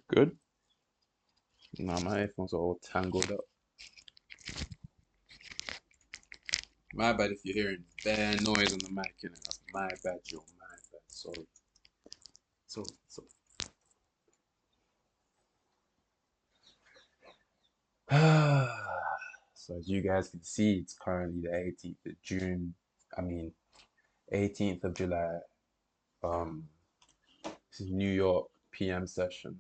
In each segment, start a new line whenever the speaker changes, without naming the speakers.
Good? Nah, my earphones are all tangled up. My bad if you're hearing bad noise on the mic, you know. My bad, yo, my bad. Sorry. So. So as you guys can see, it's currently the 18th of June. I mean, 18th of July. Um, this is New York PM session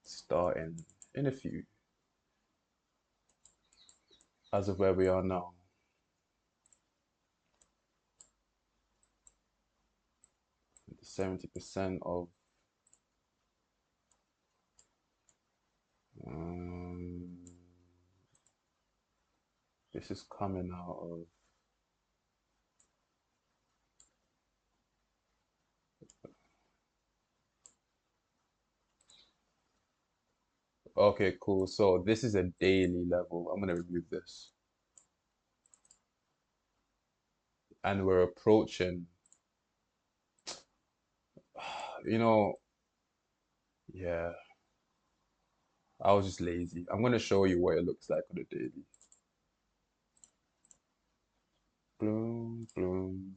starting in a few. As of where we are now, 70% of um, this is coming out of. Okay, cool. So this is a daily level. I'm gonna remove this. And we're approaching, you know, yeah, I was just lazy. I'm gonna show you what it looks like on a daily. Bloom, bloom.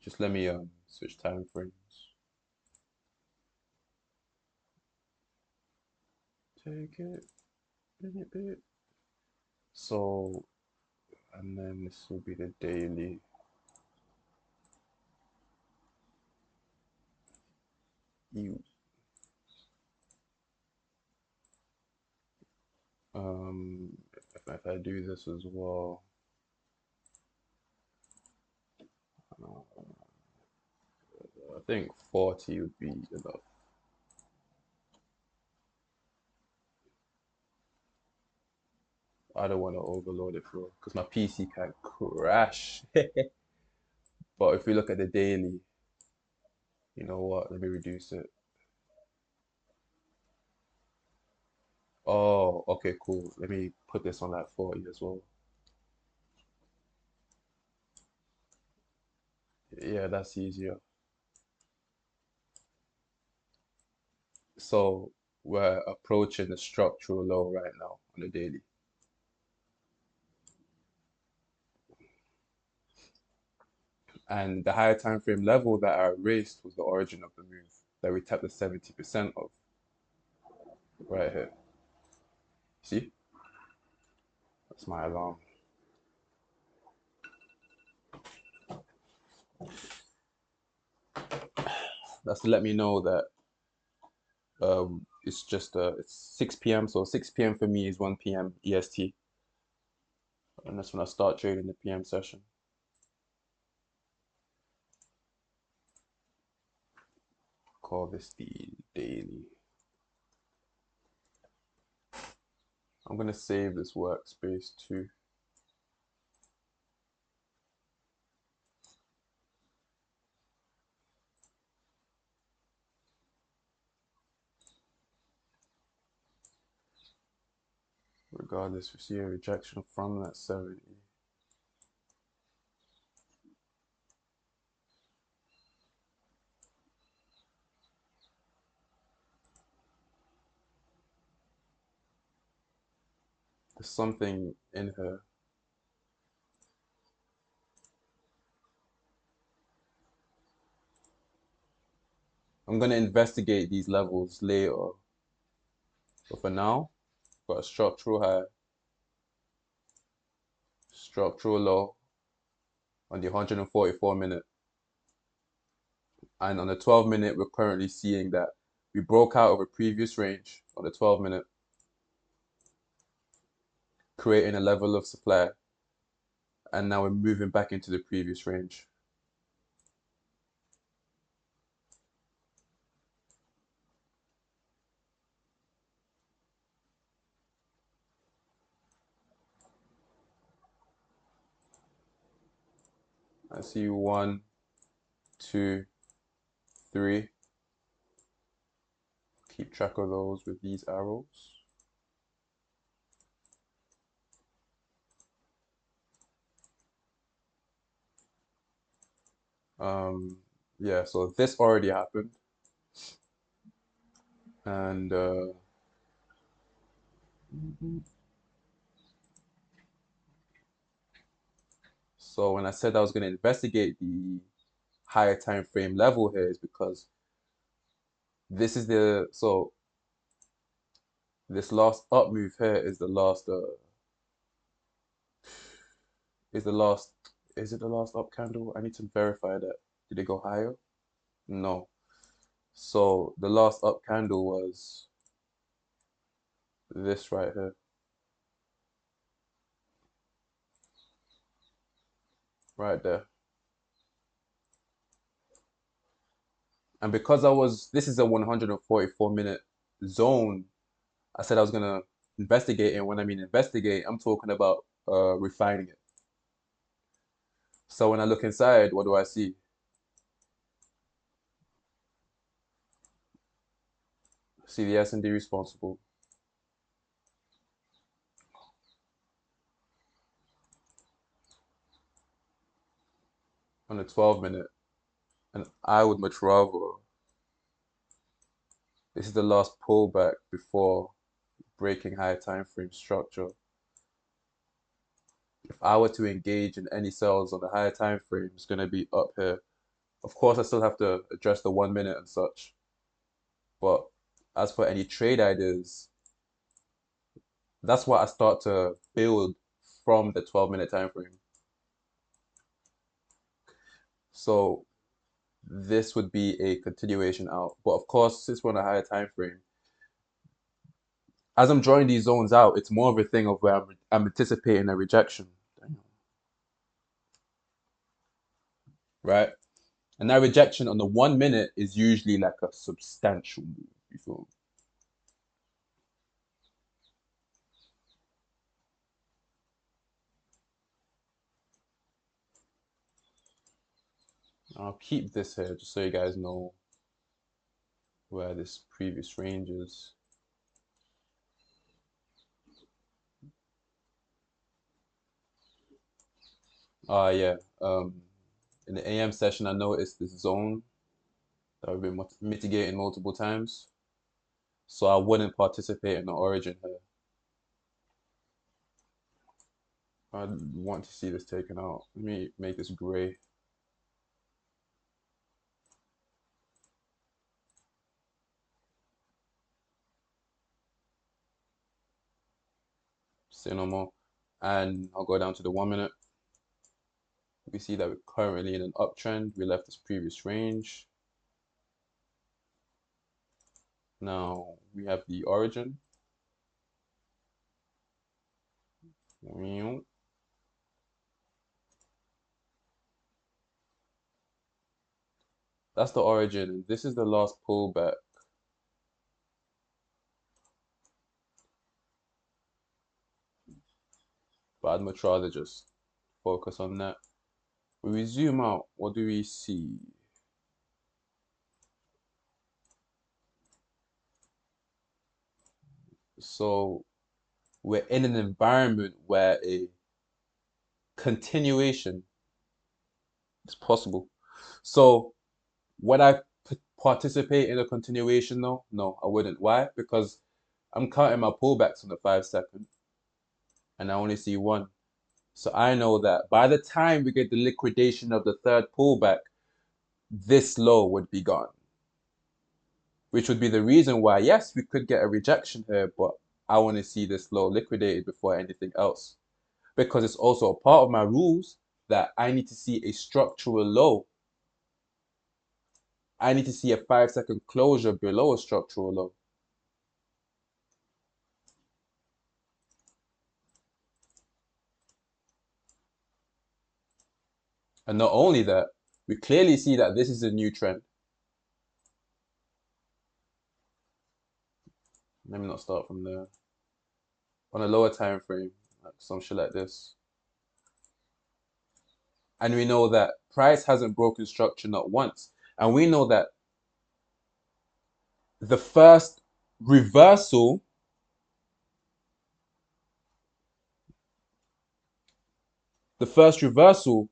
Just let me switch time frames. Take it, bit. So, and then this will be the daily. You if I do this as well, uh, I think 40 would be enough. I don't want to overload it for because my PC can crash. But if we look at the daily, you know what? Let me reduce it. Oh, okay, cool. Let me put this on like 40 as well. Yeah, that's easier. So we're approaching the structural low right now on the daily. And the higher time frame level that I erased was the origin of the move that we tapped the 70% of right here. See? That's my alarm. That's to let me know that it's just it's 6 p.m. So 6 p.m. for me is 1 p.m. EST. And that's when I start trading the PM session. Call this the daily. I'm gonna save this workspace too. Regardless, we see a rejection from that 70. There's something in her. I'm gonna investigate these levels later. But for now, got a structural high, structural low on the 144 minute. And on the 12 minute, we're currently seeing that we broke out of a previous range on the 12 minute, creating a level of supply. And now we're moving back into the previous range. I see one, two, three. Keep track of those with these arrows. Yeah, so this already happened, and so when I said I was going to investigate the higher time frame level here, is because this is the so this last up move here is the last is it the last up candle? I need to verify that. Did it go higher? No. So the last up candle was this right here, right there. And because this is a 144-minute zone, I said I was gonna investigate, and when I mean investigate, I'm talking about refining it. So when I look inside, what do I see? See the S&D responsible on the 12-minute, and I would much rather this is the last pullback before breaking higher time frame structure. If I were to engage in any sales on the higher time frame, it's gonna be up here. Of course, I still have to address the 1 minute and such, but as for any trade ideas, that's what I start to build from the 12-minute time frame. So this would be a continuation out. But of course, since we're on a higher time frame, as I'm drawing these zones out, it's more of a thing of where I'm anticipating a rejection. Damn. Right? And that rejection on the 1 minute is usually like a substantial move. You feel me? I'll keep this here just so you guys know where this previous range is. Yeah. In the AM session, I noticed this zone that we've been mitigating multiple times. So I wouldn't participate in the origin here. I want to see this taken out. Let me make this gray. Say no more. And I'll go down to the 1 minute. We see that we're currently in an uptrend. We left this previous range. Now we have the origin. That's the origin. And this is the last pullback. But I'd much rather just focus on that. When we zoom out, what do we see? So we're in an environment where a continuation is possible. So would I participate in a continuation though? No, I wouldn't. Why? Because I'm counting my pullbacks on the 5 second and I only see one. So I know that by the time we get the liquidation of the third pullback, this low would be gone. Which would be the reason why, yes, we could get a rejection here, but I want to see this low liquidated before anything else. Because it's also a part of my rules that I need to see a structural low. I need to see a 5 second closure below a structural low. And not only that, we clearly see that this is a new trend. Let me not start from there. On a lower time frame, like some shit like this. And we know that price hasn't broken structure not once. And we know that the first reversal, the first reversal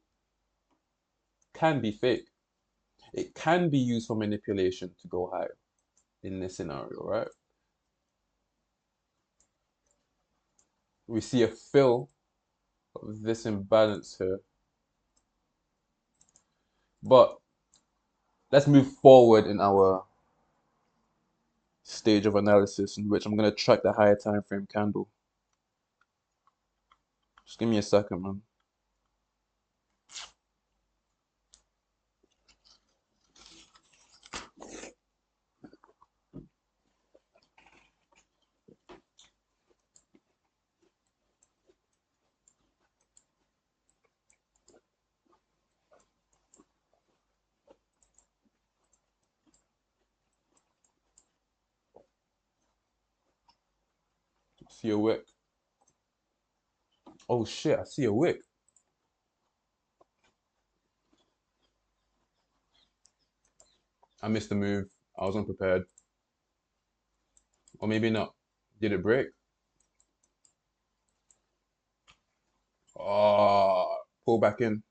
can be fake. It can be used for manipulation to go higher in this scenario, right? We see a fill of this imbalance here. But let's move forward in our stage of analysis in which I'm going to track the higher time frame candle. Just give me a second, man. See a wick. Oh shit, I see a wick. I missed the move. I was unprepared. Or maybe not. Did it break? Oh, pull back in.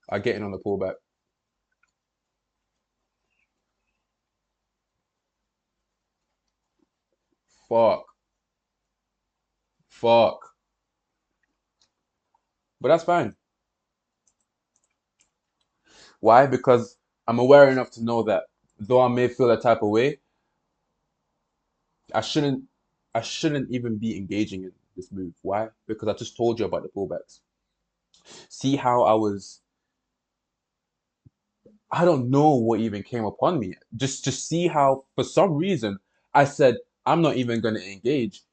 I get in on the pullback. Fuck. Fuck. But that's fine. Why? Because I'm aware enough to know that though I may feel a type of way, I shouldn't I shouldn't even be engaging in this move. Why? Because I just told you about the pullbacks. See how I don't know what even came upon me. Just see how for some reason I said I'm not even gonna engage.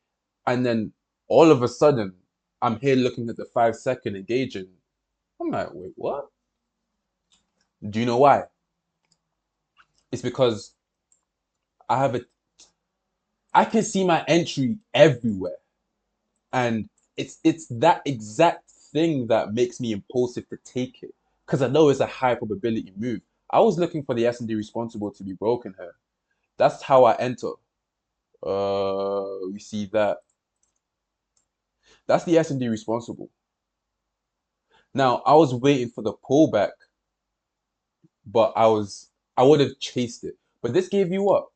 And then all of a sudden I'm here looking at the 5 second engaging. I'm like, wait, what? Do you know why? It's because I have a I can see my entry everywhere. And it's that exact thing that makes me impulsive to take it. Because I know it's a high probability move. I was looking for the S&D responsible to be broken here. That's how I enter. We see that. That's the S&D responsible. Now, I was waiting for the pullback, but I would have chased it. But this gave you what?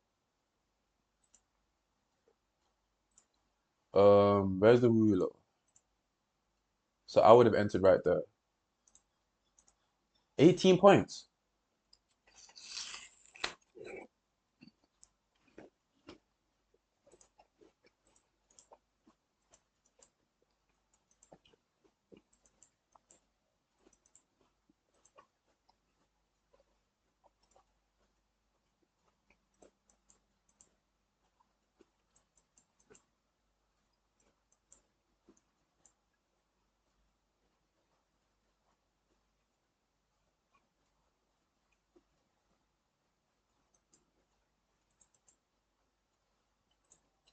Where's the ruler? So I would have entered right there. 18 points.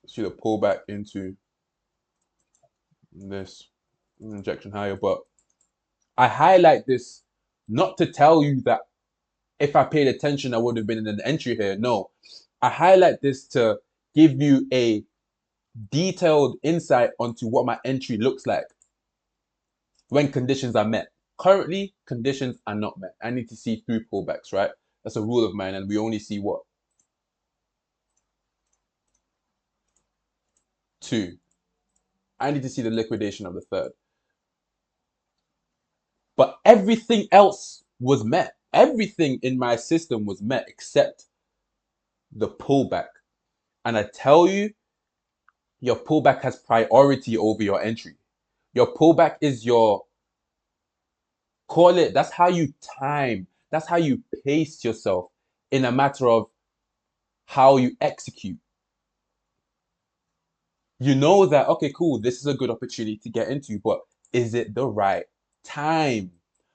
See the pullback into this injection higher, but I highlight this not to tell you that if I paid attention, I would have been in an entry here. No, I highlight this to give you a detailed insight onto what my entry looks like when conditions are met. Currently, conditions are not met. I need to see 3 pullbacks, right? That's a rule of mine, and we only see what? 2. I need to see the liquidation of the 3rd. But everything else was met. Everything in my system was met except the pullback. And I tell you, your pullback has priority over your entry. Your pullback is your call it. That's how you time. That's how you pace yourself in a matter of how you execute. You know that, okay, cool, this is a good opportunity to get into, but is it the right time?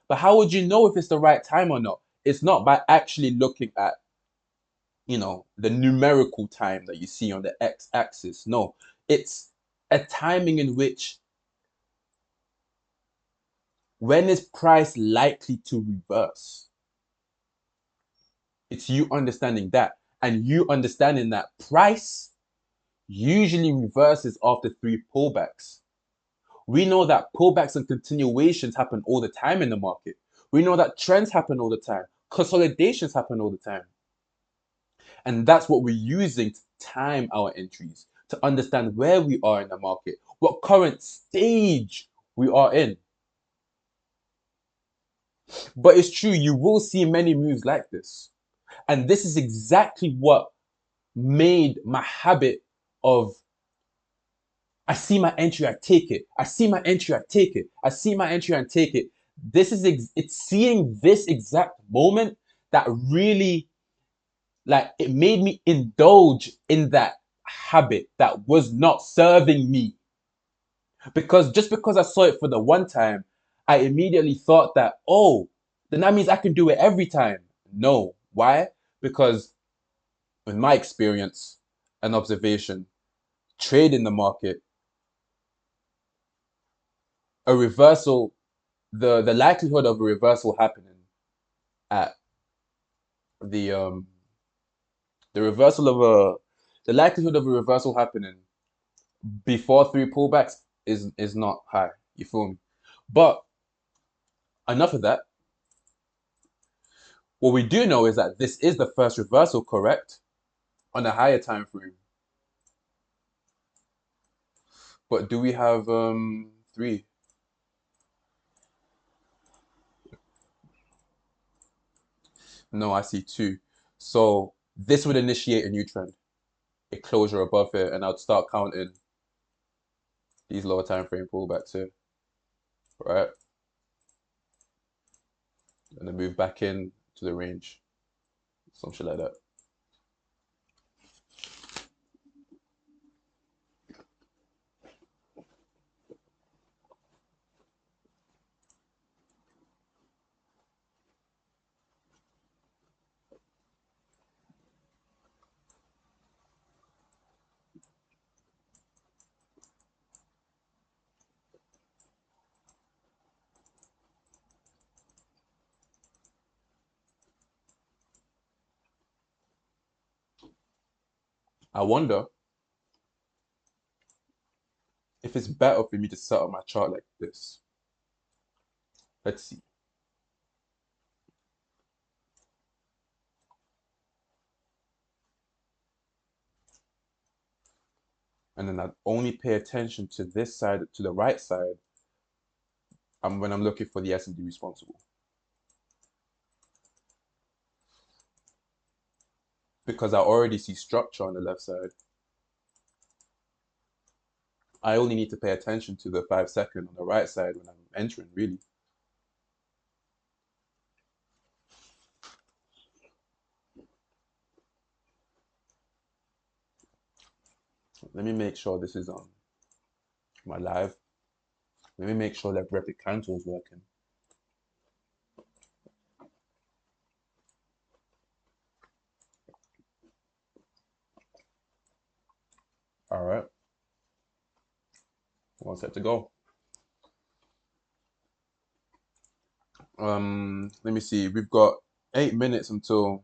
But how would you know if it's the right time or not? It's not by actually looking at, the numerical time that you see on the x-axis. No, it's a timing in which when is price likely to reverse? It's you understanding that, and you understanding that price usually reverses after 3 pullbacks. We know that pullbacks and continuations happen all the time in the market. We know that trends happen all the time. Consolidations happen all the time. And that's what we're using to time our entries, to understand where we are in the market, what current stage we are in. But it's true, you will see many moves like this. And this is exactly what made my habit of I see my entry, I take it. I see my entry, I take it. I see my entry and take it. It's seeing this exact moment that really like it made me indulge in that habit that was not serving me. Because just because I saw it for the one time, I immediately thought that, oh, then that means I can do it every time. No. Why? Because in my experience and observation, trade in the market, a reversal, the likelihood of a reversal happening at the the reversal of a the likelihood of a reversal happening before three pullbacks is not high. You feel me? But enough of that. What we do know is that this is the first reversal, correct? On a higher time frame. But do we have three? No, I see two. So this would initiate a new trend, a closure above it, and I'd start counting these lower time frame pullbacks here, right? And then move back in to the range, some shit like that. I wonder if it's better for me to set up my chart like this. Let's see. And then I'd only pay attention to this side, to the right side, when I'm looking for the S&D responsible. Because I already see structure on the left side. I only need to pay attention to the 5 second on the right side when I'm entering, really. Let me make sure this is on my live. Let me make sure that Replicante is working. All right. One set to go. Let me see. We've got 8 minutes until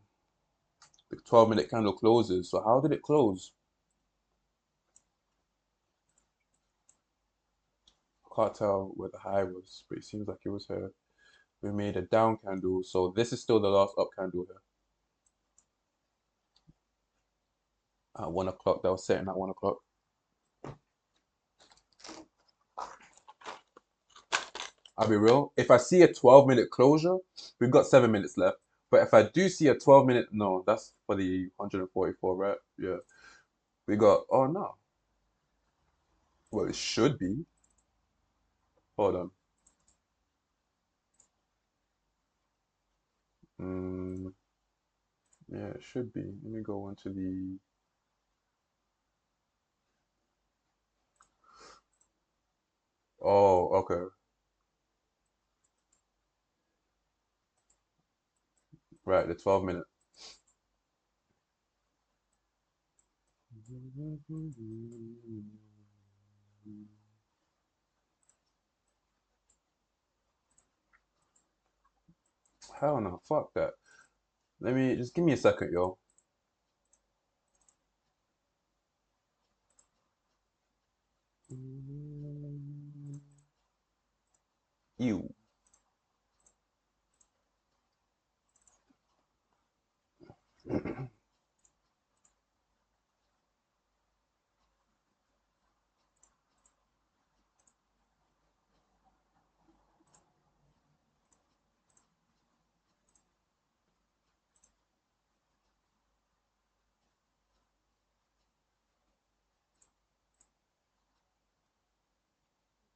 the 12-minute candle closes. So how did it close? Can't tell where the high was, but it seems like it was here. We made a down candle, so this is still the last up candle here. At 1 o'clock, that was setting at 1 o'clock. I'll be real. If I see a 12-minute closure, we've got 7 minutes left. But if I do see a 12-minute, no, that's for the 144, right? Yeah. We got, oh no. Well, it should be. Hold on. Yeah, it should be. Let me go into the. Oh, okay. Right, the 12-minute. Hell no, fuck that. Let me just give me a second, yo. Ew.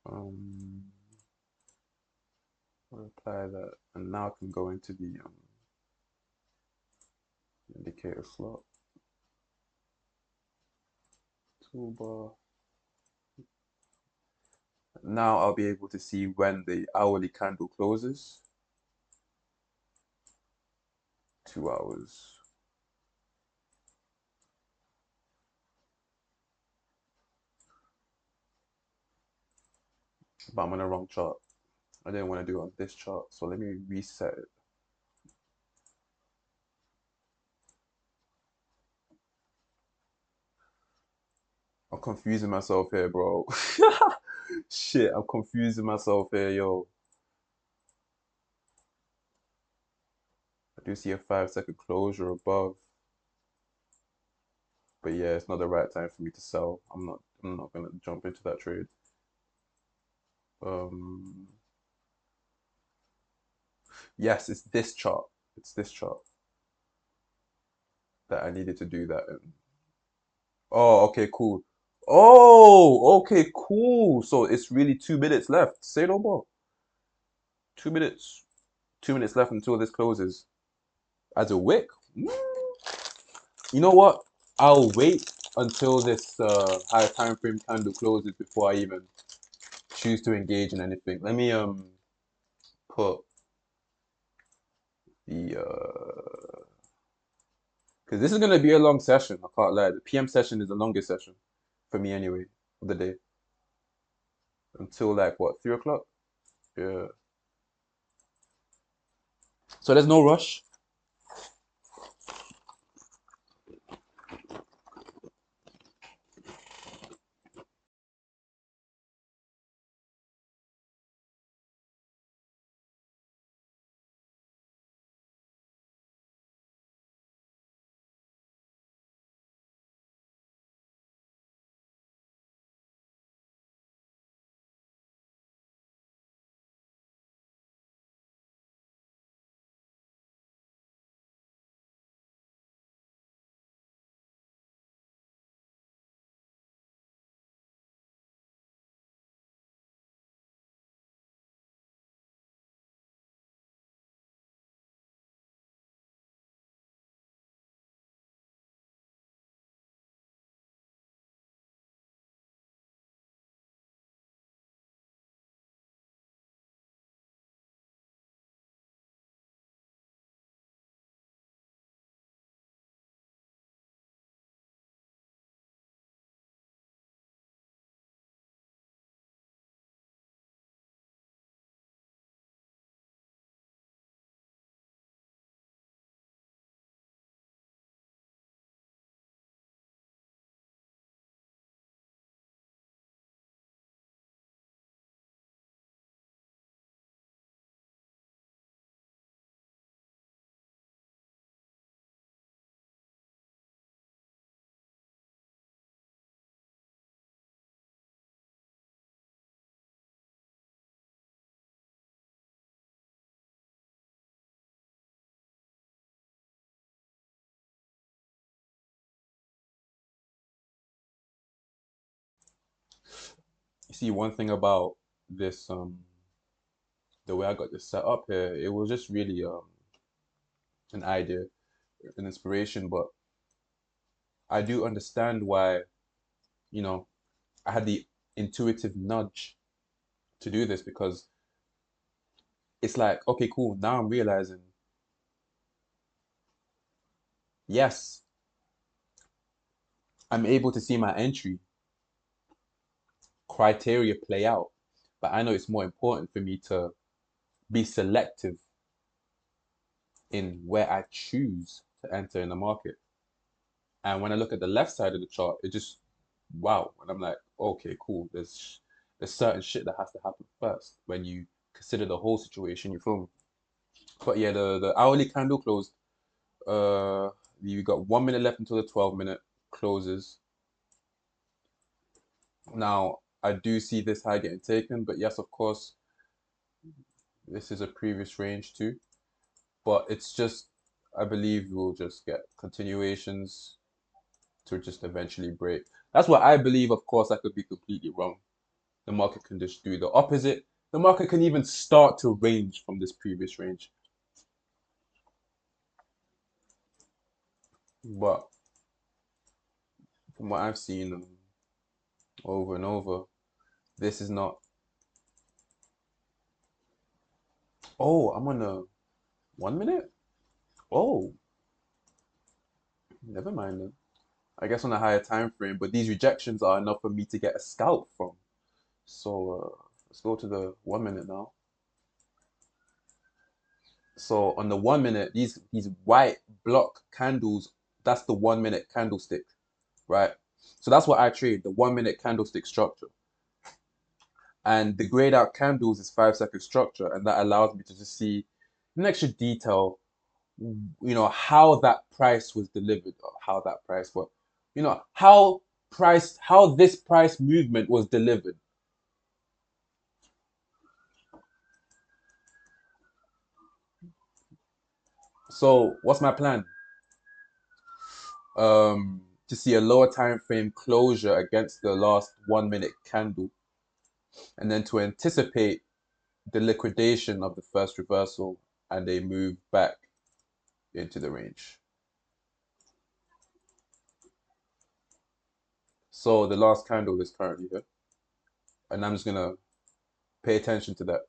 Um, I'll apply that, and now I can go into the indicator slot toolbar. Now I'll be able to see when the hourly candle closes. 2 hours. But I'm on the wrong chart. I didn't want to do it on this chart, so let me reset it. I'm confusing myself here, bro. Shit, I'm confusing myself here, yo. I do see a 5 second closure above, but yeah, it's not the right time for me to sell. I'm not gonna jump into that trade. Um, yes, it's this chart. It's this chart that I needed to do that in. Oh, okay, cool. Oh, okay, cool. So it's really 2 minutes left. Say no more. 2 minutes. 2 minutes left until this closes. As a wick. Mm. You know what? I'll wait until this higher time frame candle closes before I even choose to engage in anything. Let me put the because this is gonna be a long session. I can't lie. The PM session is the longest session for me anyway of the day until like what 3 o'clock. Yeah. So there's no rush. You see, one thing about this the way I got this set up here, it was just really an idea, an inspiration, but I do understand why, you know, I had the intuitive nudge to do this because it's like, okay, cool. Now I'm realizing, yes, I'm able to see my entry criteria play out, but I know it's more important for me to be selective in where I choose to enter in the market. And when I look at the left side of the chart, it just wow. And I'm like, okay, cool. There's certain shit that has to happen first when you consider the whole situation. You feel me? But yeah, the hourly candle closed. You got 1 minute left until the 12-minute closes. Now, I do see this high getting taken, but yes, of course, this is a previous range too. But it's just, I believe we'll just get continuations to just eventually break. That's what I believe. Of course, I could be completely wrong. The market can just do the opposite. The market can even start to range from this previous range. But from what I've seen over and over, this is not. Oh, I'm on a 1 minute? Oh, never mind then. I guess on a higher time frame, but these rejections are enough for me to get a scalp from. So let's go to the 1 minute now. So on the 1 minute, these white block candles, that's the 1 minute candlestick, right? So that's what I trade, the 1 minute candlestick structure. And the grayed out candles is 5 second structure, and that allows me to just see in extra detail, how that price was delivered, or how that price, but how this price movement was delivered. So what's my plan? To see a lower time frame closure against the last 1 minute candle, and then to anticipate the liquidation of the first reversal and a move back into the range. So the last candle is currently here, and I'm just gonna pay attention to that.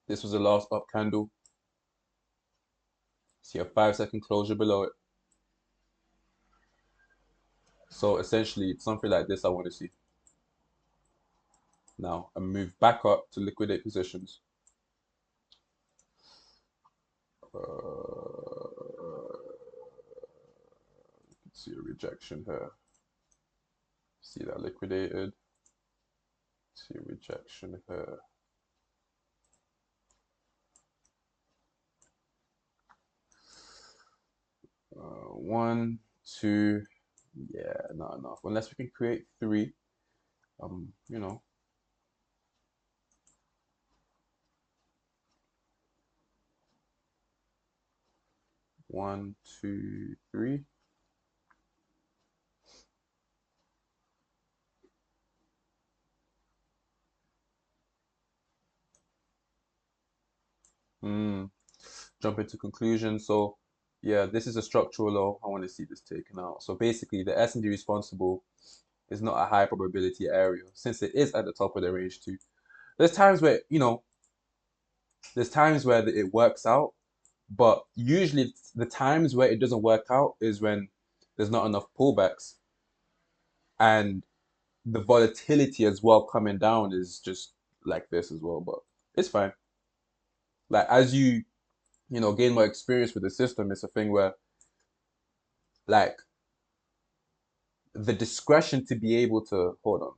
This was the last up candle. See a 5 second closure below it. So essentially, it's something like this I want to see. Now, I move back up to liquidate positions. See a rejection here. See that liquidated. See a rejection here. One, two, yeah, not enough. Unless we can create three. Um, you know, one, two, three. Jump into conclusion. So, yeah, this is a structural low. I want to see this taken out. So basically, the S&D responsible is not a high probability area since it is at the top of the range too. There's times where, it works out, but usually the times where it doesn't work out is when there's not enough pullbacks, and the volatility as well coming down is just like this as well. But it's fine. Like as you gain more experience with the system, it's a thing where like the discretion to be able to hold on.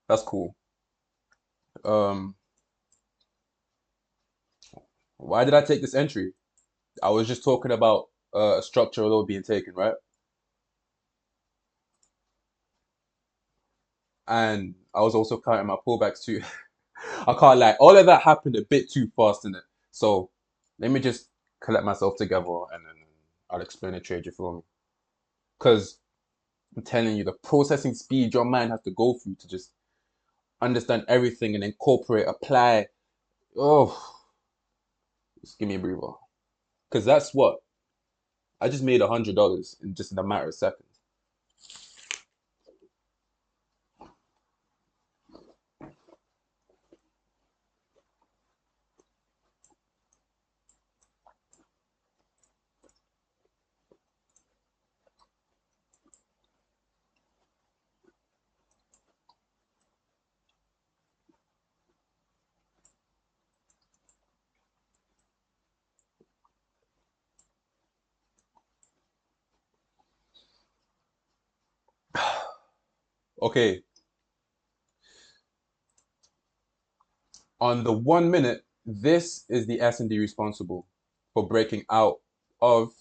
That's cool. Um, why did I take this entry? I was just talking about a structural load being taken, right? And I was also counting my pullbacks too. I can't lie. All of that happened a bit too fast in it. So let me just collect myself together and then I'll explain the trade, you feel me? Because I'm telling you, the processing speed your mind has to go through to just understand everything and incorporate, apply. Oh, just give me a breather. Because that's what I just made $100 in just in a matter of seconds. Okay, on the 1 minute, this is the S&D responsible for breaking out of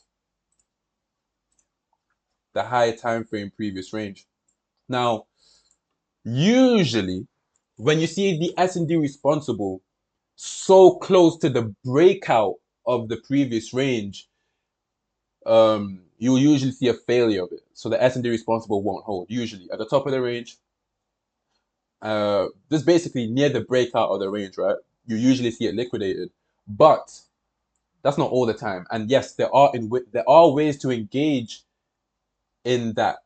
the high time frame previous range. Now, usually, when you see the S&D responsible so close to the breakout of the previous range, you'll usually see a failure of it. So the S&D responsible won't hold. Usually, at the top of the range, this basically near the breakout of the range, right? You usually see it liquidated, but that's not all the time. And yes, there are ways to engage in that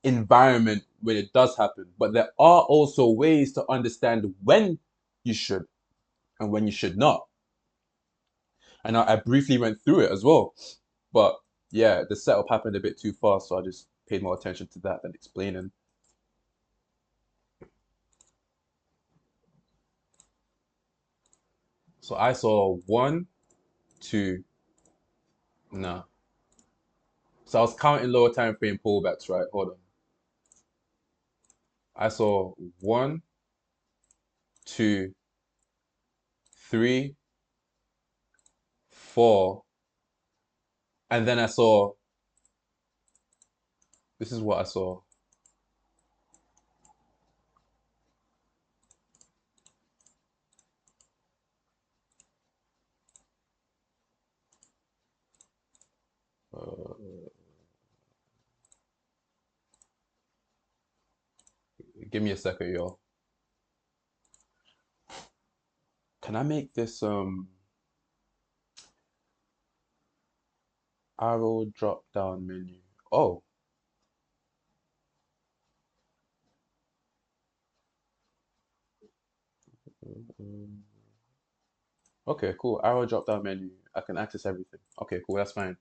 environment when it does happen, but there are also ways to understand when you should and when you should not. And I briefly went through it as well, but yeah, the setup happened a bit too fast, so I just paid more attention to that than explaining. So I saw one, two, no. So I was counting lower time frame pullbacks, right? Hold on. I saw one, two, three, four, and then I saw this is what I saw. Uh, give me a second, y'all. Can I make this arrow drop down menu? Oh, um, okay, cool. Arrow drop down menu. I can access everything. Okay, cool. That's fine.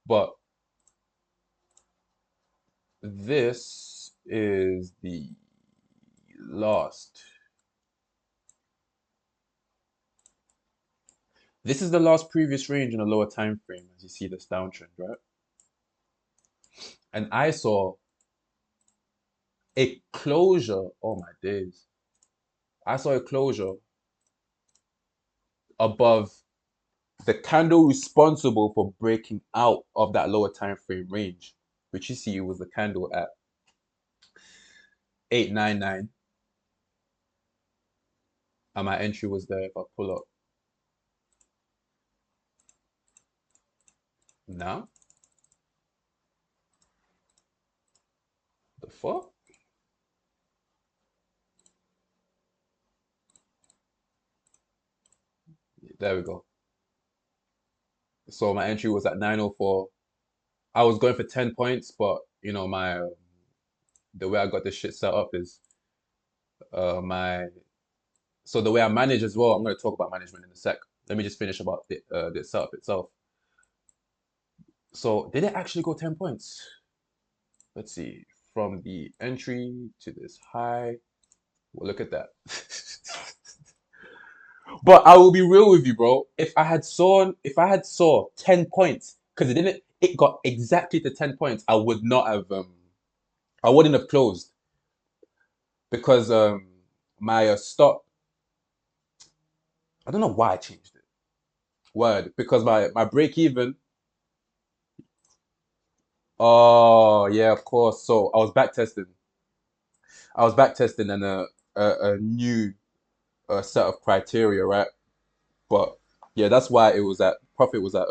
But this is the last. This is the last previous range in a lower time frame, as you see this downtrend, right? And I saw a closure. Oh my days. I saw a closure above the candle responsible for breaking out of that lower time frame range, which you see was the candle at 899, and my entry was there. If I pull up now, the fuck? There we go. So my entry was at 904. I was going for 10 points, but you know my the way I got this shit set up is my so the way I manage as well. I'm going to talk about management in a sec. Let me just finish about the setup itself. So did it actually go 10 points? Let's see. From the entry to this high. Well, look at that. But I will be real with you, bro. If I had saw 10 points, because it got exactly to 10 points, I wouldn't have closed. because my stop. I don't know why I changed it. Word, because my break even. Oh yeah, of course. So I was back testing. I was back testing and a new set of criteria, right? But yeah, that's why it was at profit was at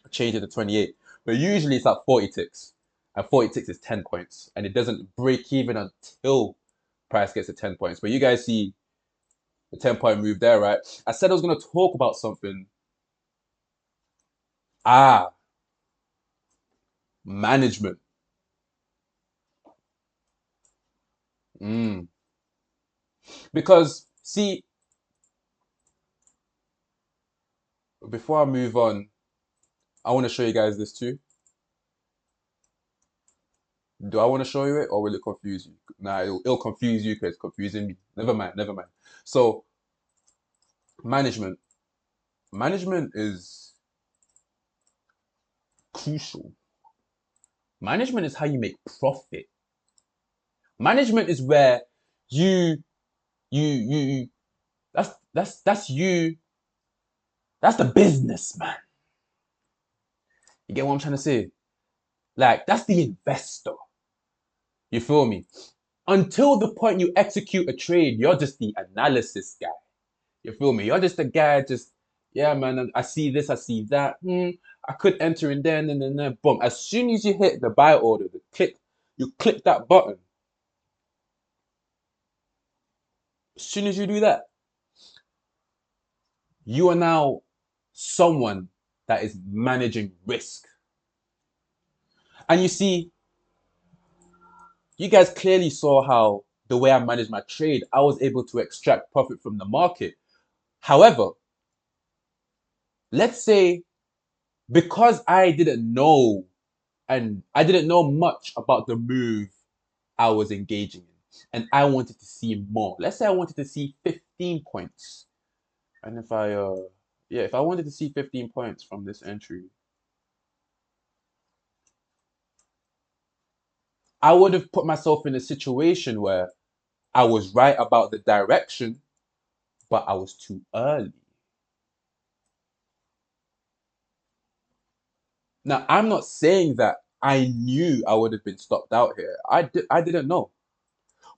changing to 28. But usually it's at 40 ticks. And 40 ticks is 10 points. And it doesn't break even until price gets to 10 points. But you guys see the 10-point move there, right? I said I was gonna talk about something. Ah, management. Mm. Because see, before I move on, I want to show you guys this too. Do I want to show you it or will it confuse you? Nah, it'll confuse you because it's confusing me. Never mind, never mind. So management. Management is crucial. Management is how you make profit. Management is where you you that's you. That's the business, man. You get what I'm trying to say? Like that's the investor. You feel me? Until the point you execute a trade, you're just the analysis guy. You feel me? You're just a guy, just yeah, man. I see this, I see that. I could enter in there, and then boom. As soon as you hit the buy order, you click that button. As soon as you do that, you are now someone that is managing risk. And you see, you guys clearly saw how the way I managed my trade, I was able to extract profit from the market. However, let's say because I didn't know and I didn't know much about the move I was engaging in, and I wanted to see more. Let's say I wanted to see 15 points. And if I yeah, if I wanted to see 15 points from this entry, I would have put myself in a situation where I was right about the direction, but I was too early. Now, I'm not saying that I knew I would have been stopped out here. I didn't know.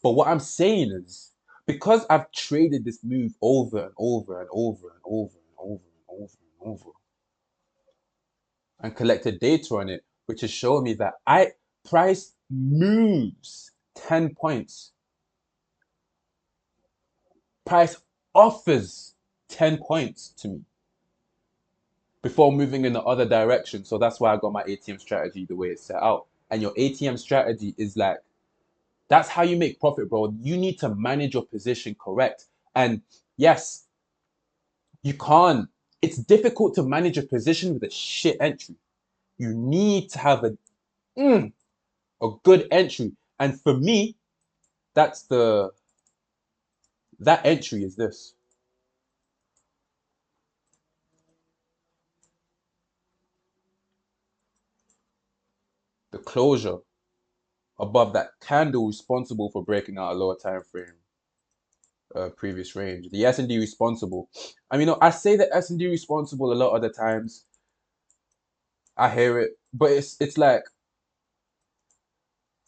But what I'm saying is because I've traded this move over and over and over and over and over and over and over and collected data on it, which has shown me that I price moves 10 points. Price offers 10 points to me before moving in the other direction. So that's why I got my ATM strategy the way it's set out. And your ATM strategy is like, that's how you make profit, bro. You need to manage your position correct. And yes, you can't. It's difficult to manage a position with a shit entry. You need to have a good entry. And for me, that's that entry is this. The closure above that candle responsible for breaking out a lower time frame previous range. The S&D responsible. I mean, I say the S&D responsible a lot of the times. I hear it, but it's like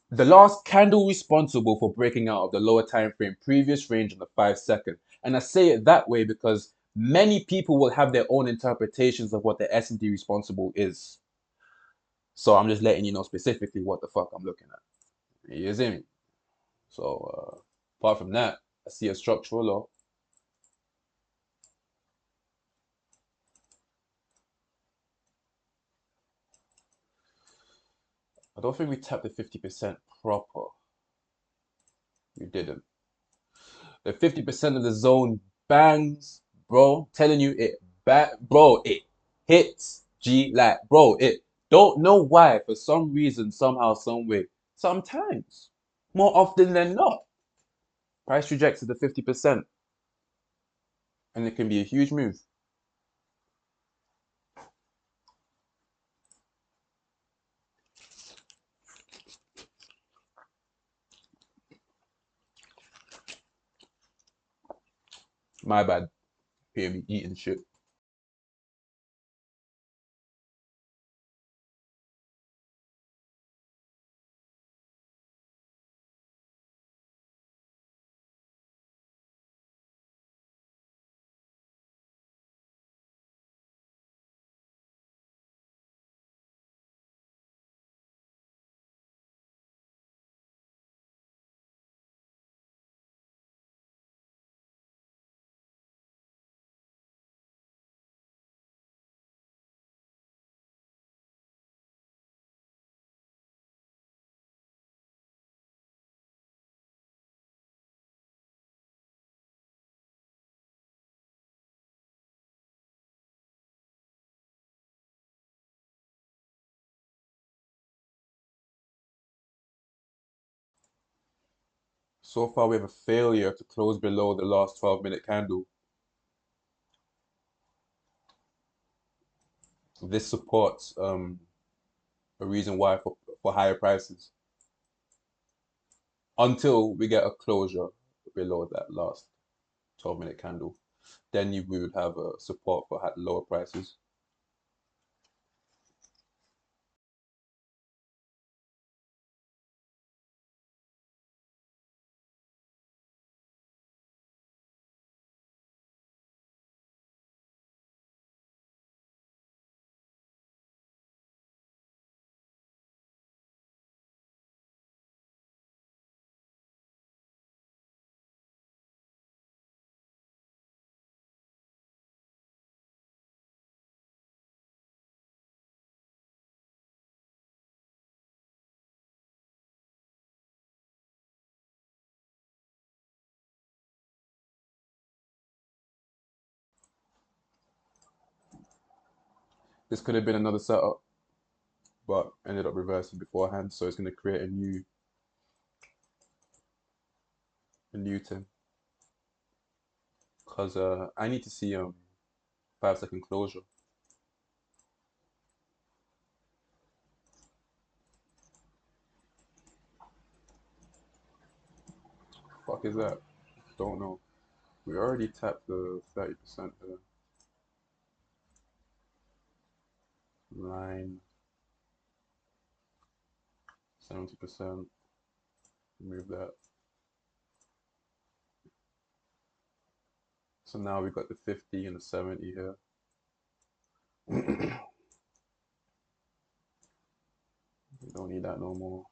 the last candle responsible for breaking out of the lower time frame previous range on the 5 second. And I say it that way because many people will have their own interpretations of what the S&D responsible is. So I'm just letting you know specifically what the fuck I'm looking at. You see me? So apart from that, I see a structural law. I don't think we tapped the 50% proper. We didn't. The 50% of the zone bangs, bro. Telling you it bro, it hits G like bro, it don't know why for some reason, somehow, some way. Sometimes, more often than not, price rejects the 50%, and it can be a huge move. My bad. Hear me eating shit. So far, we have a failure to close below the last 12-minute candle. This supports a reason why for higher prices until we get a closure below that last 12-minute candle. Then we would have a support for lower prices. This could have been another setup, but ended up reversing beforehand, so it's going to create a new thing. Because I need to see 5-second closure. Fuck is that? Don't know. We already tapped the 30% line, 70%. Move that. So now we got the 50 and the 70 here. We don't need that no more.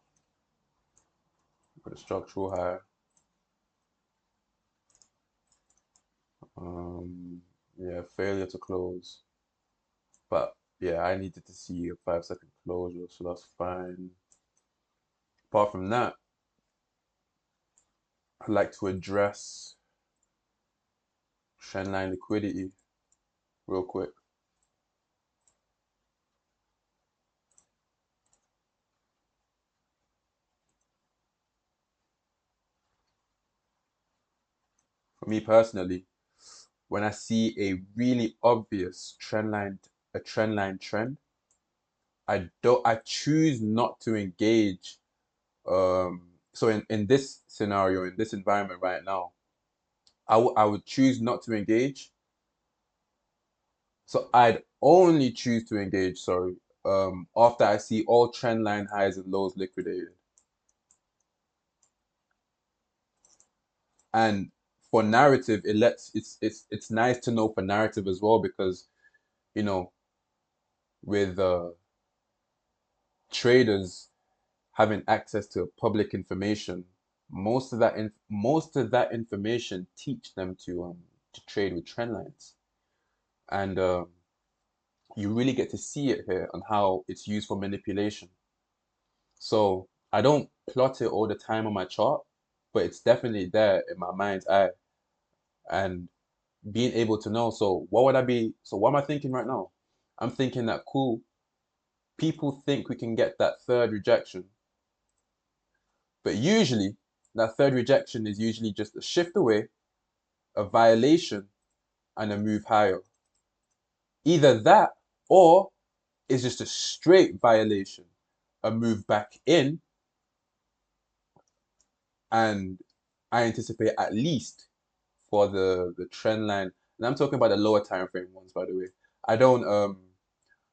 Got a structural high. Yeah, failure to close. But yeah, I needed to see a 5-second closure, so that's fine. Apart from that, I'd like to address trendline liquidity real quick. For me personally, when I see a really obvious trendline trend, I choose not to engage. So in this scenario, in this environment right now, I would choose not to engage. So I'd only choose to engage, sorry, after I see all trend line highs and lows liquidated. And for narrative, it's nice to know for narrative as well because you know with traders having access to public information, most of that information teach them to trade with trend lines, and you really get to see it here on how it's used for manipulation. So I don't plot it all the time on my chart, but it's definitely there in my mind's eye and being able to know. So what would I be? So what am I thinking right now? I'm thinking that cool, people think we can get that third rejection, but usually that third rejection is usually just a shift away, a violation, and a move higher. Either that or it's just a straight violation, a move back in, and I anticipate at least for the trend line, and I'm talking about the lower time frame ones, by the way. I don't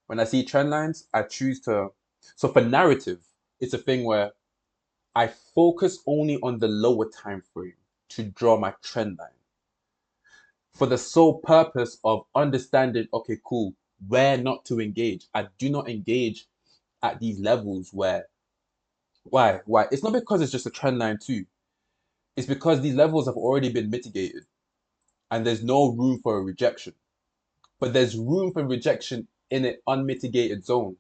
when I see trend lines, I choose to. So for narrative, it's a thing where I focus only on the lower time frame to draw my trend line for the sole purpose of understanding, okay, cool, where not to engage. I do not engage at these levels where why? Why? It's not because it's just a trend line too. It's because these levels have already been mitigated and there's no room for a rejection. But there's room for rejection in an unmitigated zone.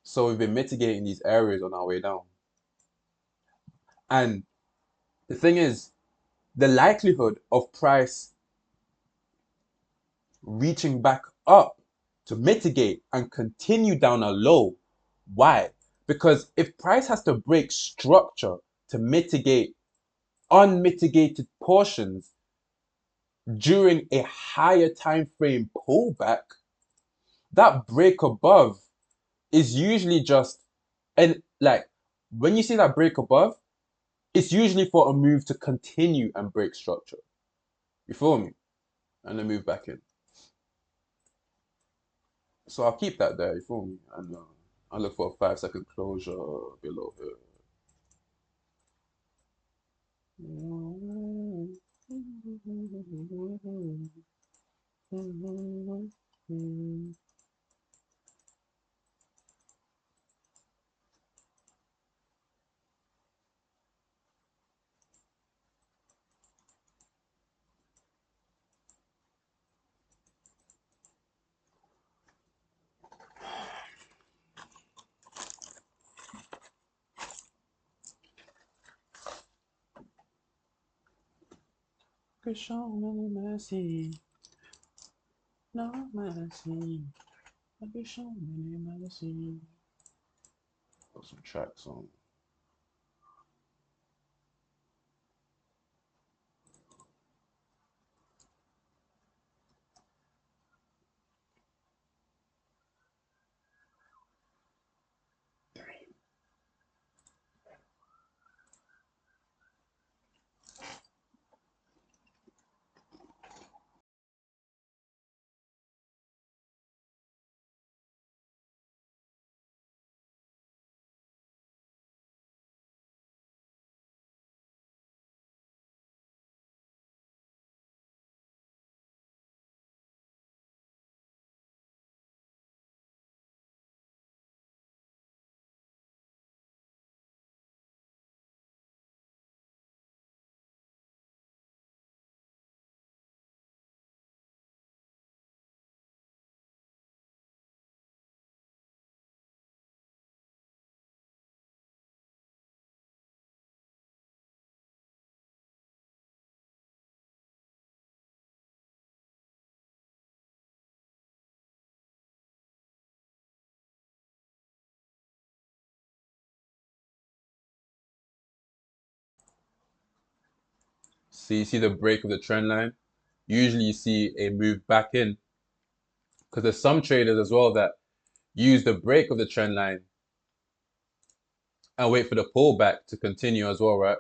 So we've been mitigating these areas on our way down. And the thing is, the likelihood of price reaching back up to mitigate and continue down a low. Why? Because if price has to break structure to mitigate unmitigated portions during a higher time frame pullback, that break above is usually just and like when you see that break above, it's usually for a move to continue and break structure. You feel me? And then move back in. So I'll keep that there, you feel me? And I'll look for a 5 second closure below here. Show me mercy, no mercy. Show me mercy. Got some tracks on. See the break of the trend line. Usually you see a move back in because there's some traders as well that use the break of the trend line and wait for the pullback to continue as well, right?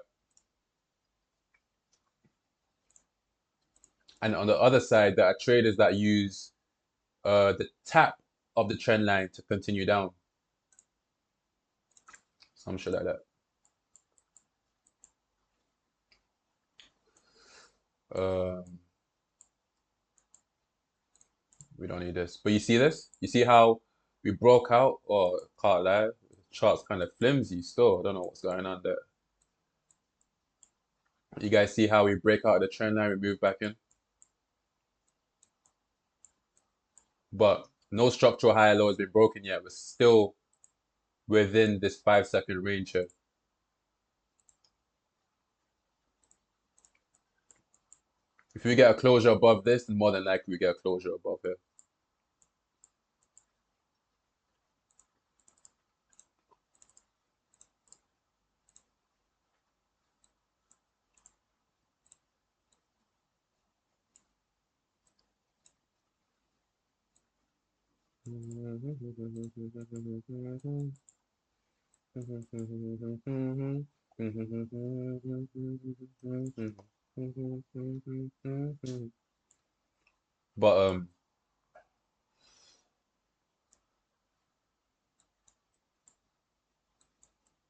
And on the other side, there are traders that use the tap of the trend line to continue down. Some shit like that. Um, we don't need this. But you see this? You see how we broke out? Or can't lie, the chart's kind of flimsy still. I don't know what's going on there. You guys see how we break out of the trend line, we move back in? But no structural high low has been broken yet. We're still within this 5 second range here. If we get a closure above this, then more than likely we get a closure above here. But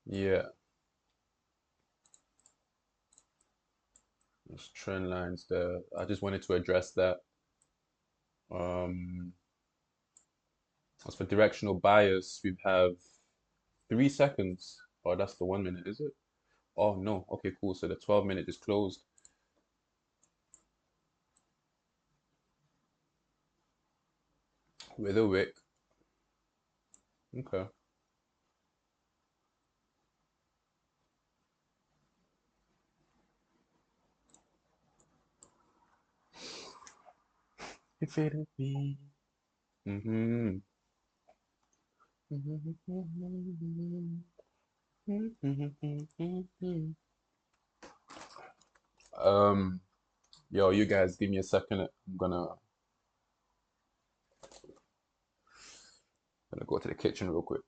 yeah, there's trend lines there. I just wanted to address that. Um, as for directional bias, we have 3 seconds. Oh, that's the 1 minute, is it? Oh no. Okay, cool. So the 12 minute is closed with a wick. Okay. If it ain't me. Mm-hmm. Um, yo, you guys give me a second. I'm gonna go to the kitchen real quick.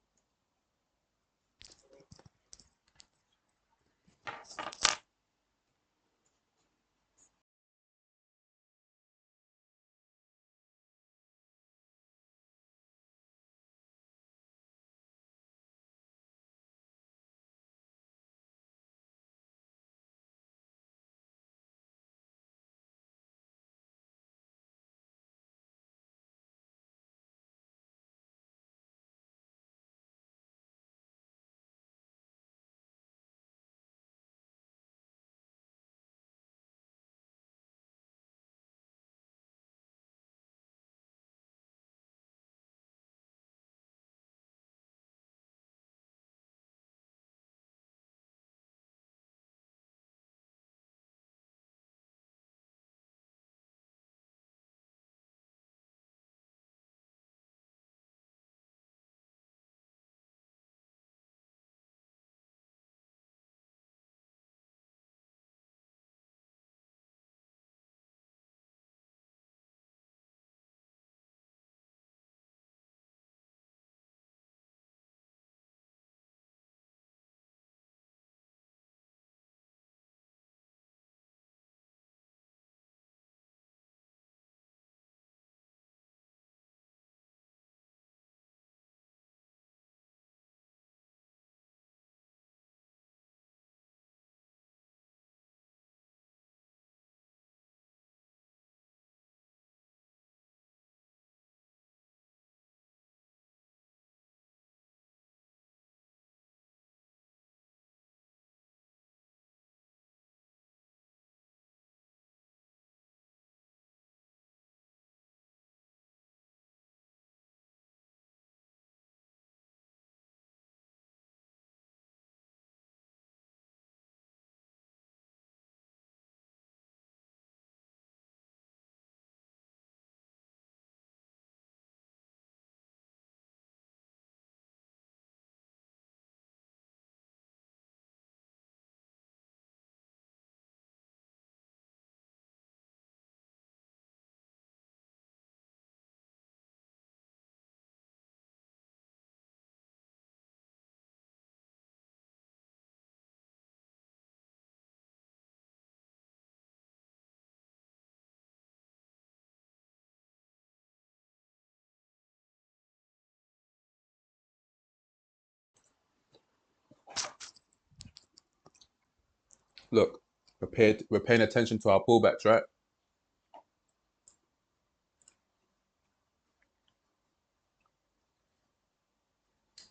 Look, we're paying attention to our pullbacks, right?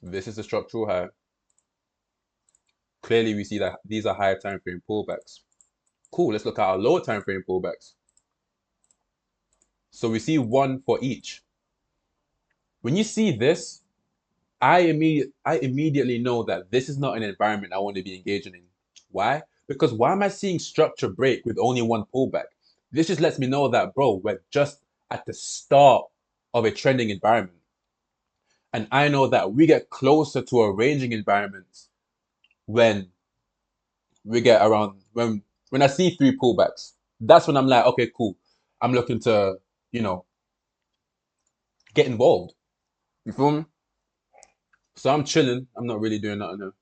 This is a structural high. Clearly, we see that these are higher time frame pullbacks. Cool. Let's look at our lower time frame pullbacks. So we see one for each. When you see this, I immediately know that this is not an environment I want to be engaging in. Why? Because why am I seeing structure break with only one pullback? This just lets me know that, bro, we're just at the start of a trending environment. And I know that we get closer to a ranging environment when we get around when I see three pullbacks. That's when I'm like, okay, cool. I'm looking to, you know, get involved. You feel me? So I'm chilling. I'm not really doing nothing.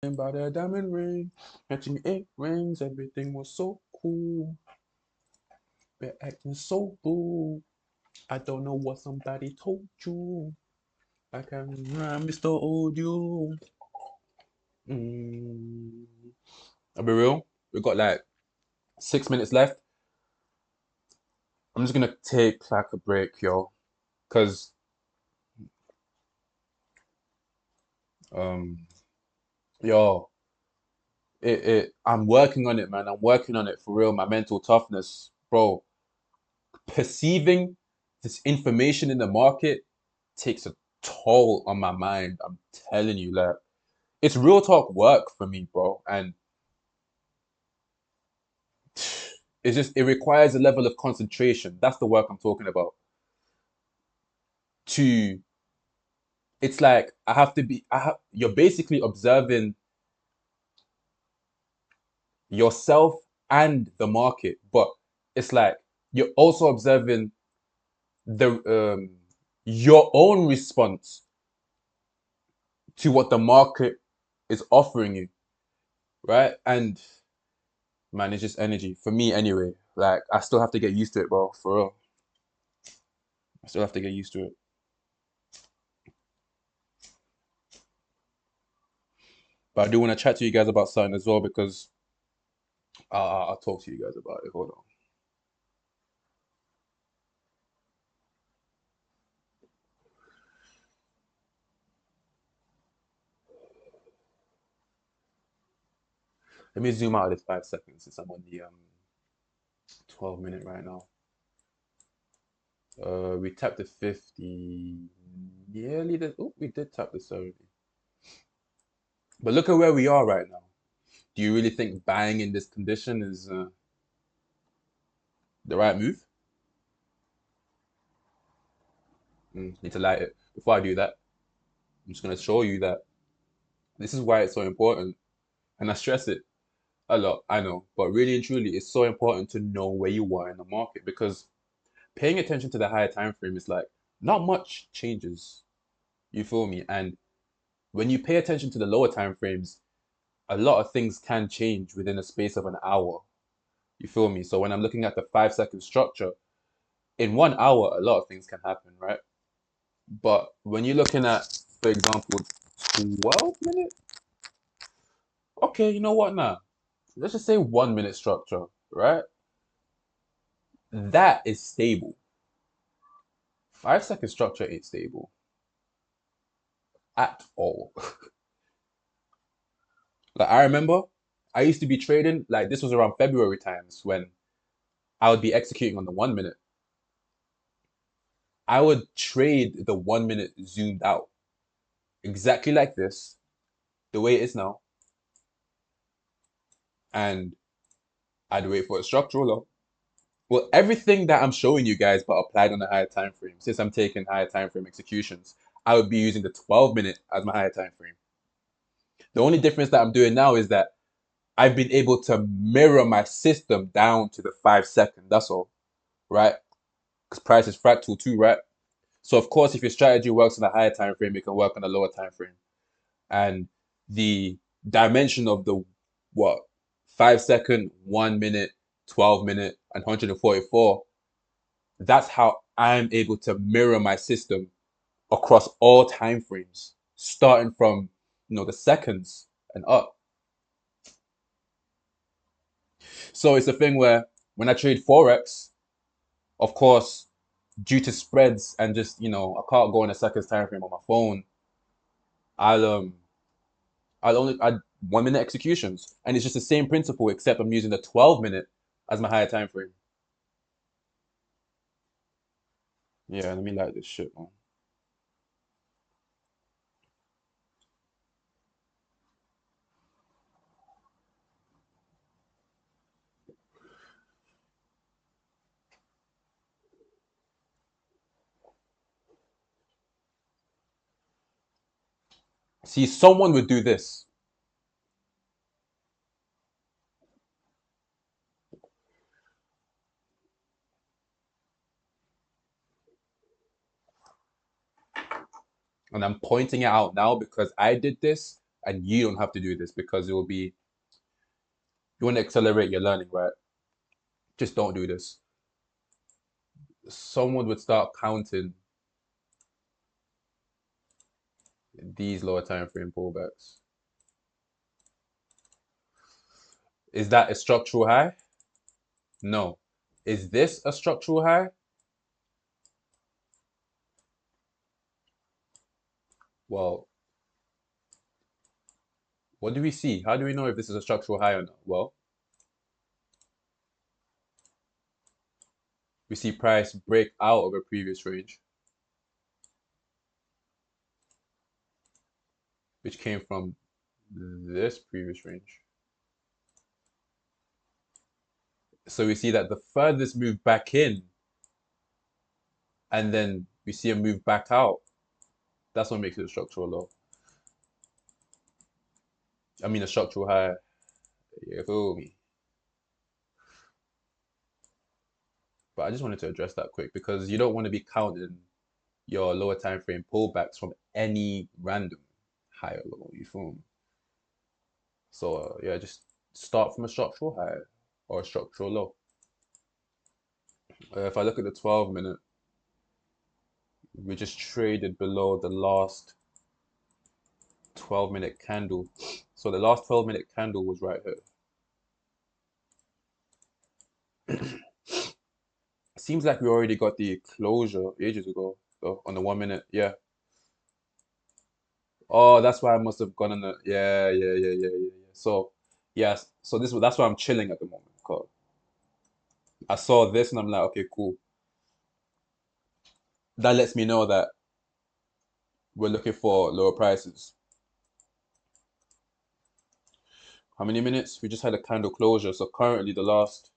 And by the diamond ring, matching 8 rings, everything was so cool. They're acting so cool. I don't know what somebody told you. I can Mr. Audio. Mm. I'll be real. We've got like 6 minutes left. I'm just gonna take like a break, yo, cause um, yo, I'm working on it, man. I'm working on it for real. My mental toughness, bro. Perceiving this information in the market takes a toll on my mind. I'm telling you, like, it's real talk work for me, bro. And it requires a level of concentration. That's the work I'm talking about. To It's like you're basically observing yourself and the market, but it's like you're also observing the your own response to what the market is offering you, right? And man, it's just energy for me anyway. Like I still have to get used to it, bro. For real, I still have to get used to it. But I do want to chat to you guys about something as well because I'll talk to you guys about it. Hold on. Let me zoom out of this 5 seconds since I'm on the 12 minute right now. We tapped the 50, nearly the. Oh, we did tap the 70. But look at where we are right now. Do you really think buying in this condition is the right move? Need to light it. Before I do that, I'm just going to show you that this is why it's so important. And I stress it a lot, I know. But really and truly, it's so important to know where you are in the market because paying attention to the higher time frame is like not much changes. You feel me? And when you pay attention to the lower time frames, a lot of things can change within a space of an hour. You feel me? So when I'm looking at the 5 second structure, in 1 hour, a lot of things can happen, right? But when you're looking at, for example, 12 minutes, okay, you know what now? Let's just say 1 minute structure, right? That is stable. 5 second structure ain't stable at all. Like I remember I used to be trading, like this was around February times when I would be executing on the 1 minute. I would trade the 1 minute zoomed out exactly like this, the way it is now, and I'd wait for a structural low. Well, everything that I'm showing you guys, but applied on a higher time frame. Since I'm taking higher time frame executions, I would be using the 12 minute as my higher time frame. The only difference that I'm doing now is that I've been able to mirror my system down to the 5 second. That's all, right? Because price is fractal too, right? So of course, if your strategy works on a higher time frame, it can work on a lower time frame. And the dimension of the what 5 second, 1 minute, 12 minute, and 144, that's how I'm able to mirror my system across all time frames, starting from the seconds and up. So it's a thing where when I trade forex, of course, due to spreads and just, I can't go on a seconds time frame on my phone. I'll um I'll only add 1 minute executions, and it's just the same principle except I'm using the 12 minute as my higher time frame. Yeah, let me like this shit, man. See, someone would do this, and I'm pointing it out now because I did this, and you don't have to do this because it will be you want to accelerate your learning, right? Just don't do this. Someone would start counting these lower time frame pullbacks. Is that a structural high? No. Is this a structural high? Well, what do we see? How do we know if this is a structural high or not? Well, we see price break out of a previous range, which came from this previous range. So we see that the furthest move back in, and then we see a move back out. That's what makes it a structural low. I mean, a structural high. You feel me? But I just wanted to address that quick because you don't want to be counting your lower time frame pullbacks from any random high or low. You feel me? So yeah, just start from a structural high or a structural low. If I look at the 12 minute, we just traded below the last 12-minute candle. So the last 12-minute candle was right here. Seems like we already got the closure ages ago, though, on the 1 minute. Yeah. Oh, that's why I must have gone on the. Yeah, yeah, yeah, yeah, yeah, yeah. So, yes. So that's why I'm chilling at the moment. 'Cause I saw this and I'm like, okay, cool. That lets me know that we're looking for lower prices. How many minutes? We just had a candle closure. So currently the last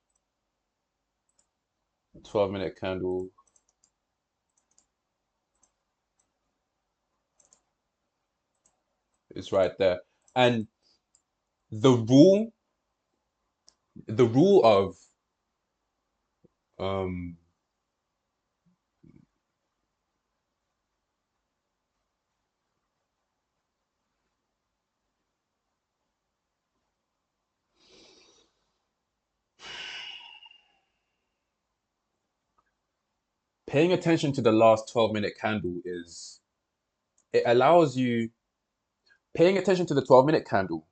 12-minute candle is right there. And the rule, the rule of um paying attention to the last 12-minute candle is it allows you paying attention to the 12-minute candle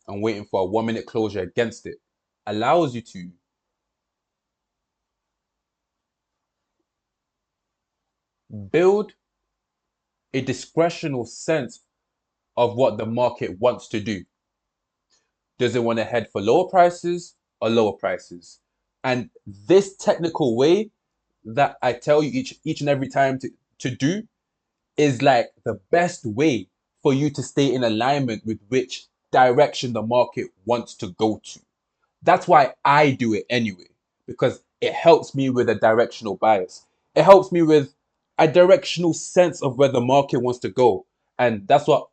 and waiting for a 1 minute closure against it allows you to build a discretional sense of what the market wants to do. Does it want to head for lower prices or lower prices? And this technical way that I tell you each and every time to do is like the best way for you to stay in alignment with which direction the market wants to go to. That's why I do it anyway, because it helps me with a directional bias. It helps me with a directional sense of where the market wants to go. And that's what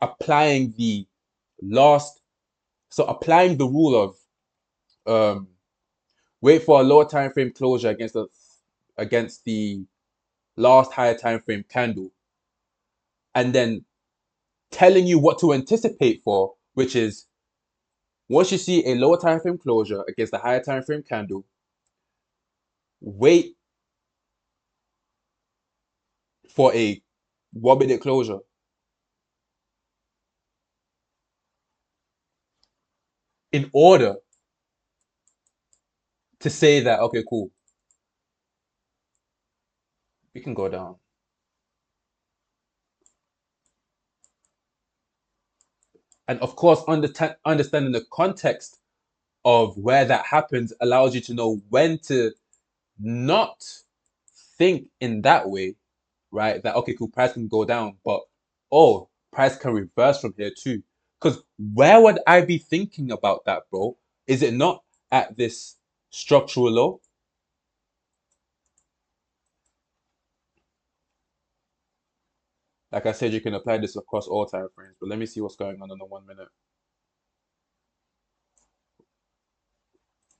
applying the last, so applying the rule of um, wait for a lower time frame closure against the last higher time frame candle, and then telling you what to anticipate for, which is once you see a lower time frame closure against the higher time frame candle, wait for a 1 minute closure in order to say that, okay, cool, We can go down. And of course, understanding the context of where that happens allows you to know when to not think in that way, right? That okay, cool, price can go down, but oh, price can reverse from here too. Because where would I be thinking about that, bro? Is it not at this structural low? Like I said, you can apply this across all time frames, but let me see what's going on the 1 minute.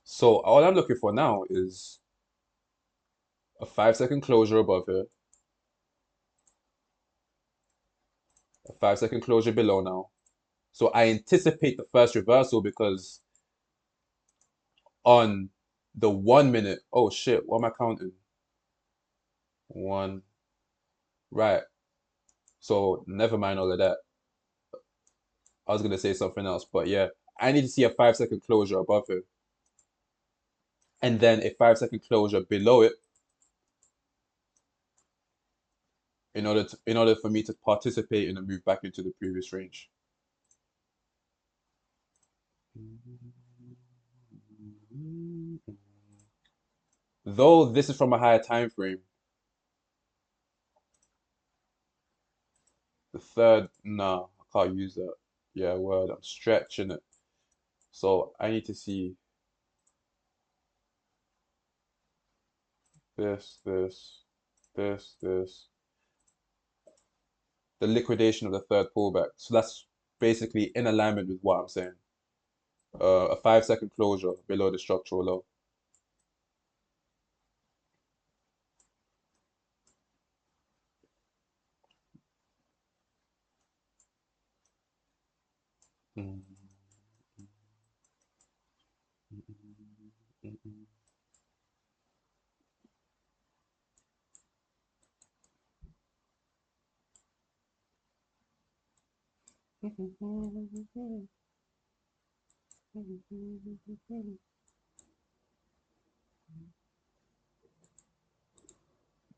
So all I'm looking for now is a 5 second closure above here, a 5 second closure below now. So I anticipate the first reversal because on the 1 minute, oh shit, what am I counting? One, right. So never mind all of that. I was gonna say something else, but yeah, I need to see a 5 second closure above it, and then a 5 second closure below it in order for me to participate in a move back into the previous range. Though this is from a higher time frame, the third, nah, I can't use that. Yeah, word, I'm stretching it. So I need to see this, this, this, the liquidation of the third pullback. So that's basically in alignment with what I'm saying. A 5 second closure below the structural low. Mm, mm, mm, mm, mm.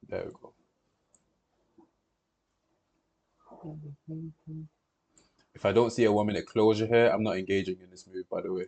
There we go. If I don't see a 1 minute closure here, I'm not engaging in this move, by the way.